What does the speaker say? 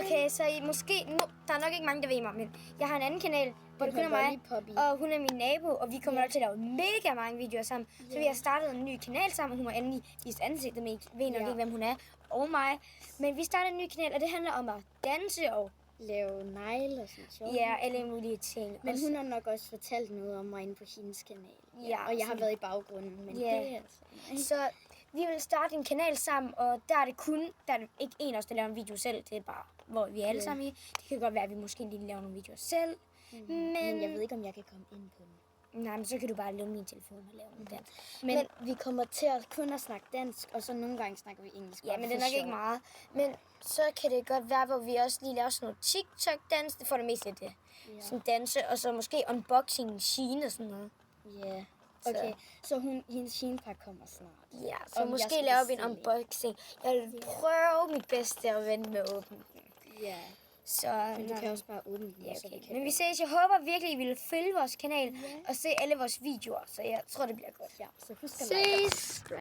Okay, så I måske... der er nok ikke mange, der ved mig, men jeg har en anden kanal, hvor det kun er mig, og hun er min nabo, og vi kommer nok til at lave mega mange videoer sammen. Så vi har startet en ny kanal sammen, hun har endelig vist ansigtet, men I ved nok ikke, hvem hun er, og mig. Men vi starter en ny kanal, og det handler om at danse og lave negle og sådan noget. Ja, alle mulige ting. Men hun har nok også fortalt noget om mig inde på hendes kanal. Ja, og jeg har været i baggrunden, men det er altså... Så vi vil starte en kanal sammen, og der er det ikke en af os, der laver en video selv. Det er bare, hvor vi er alle sammen i. Det kan godt være, at vi måske lige laver nogle videoer selv. Men jeg ved ikke, om jeg kan komme ind på dem. Nej, men så kan du bare låne min telefon og lave den dansk. Men vi kommer til at kun at snakke dansk, og så nogle gange snakker vi engelsk. Ja, men det er nok ikke meget. Men så kan det godt være, hvor vi også lige laver sådan noget TikTok-dans. Det får det mest lidt det. Sådan danse, og så måske unboxing, Shein og sådan noget. Ja. Okay, så hendes Shein-pakke kommer snart. Ja, så måske laver vi en unboxing. Jeg vil prøve mit bedste at vente med at åbne den. Ja. Så, men du kan også bare åbne den. Ja, okay. Men vi ses. Jeg håber virkelig, I vil følge vores kanal og se alle vores videoer. Så jeg tror, det bliver godt. Ja, så husk at like. Ses!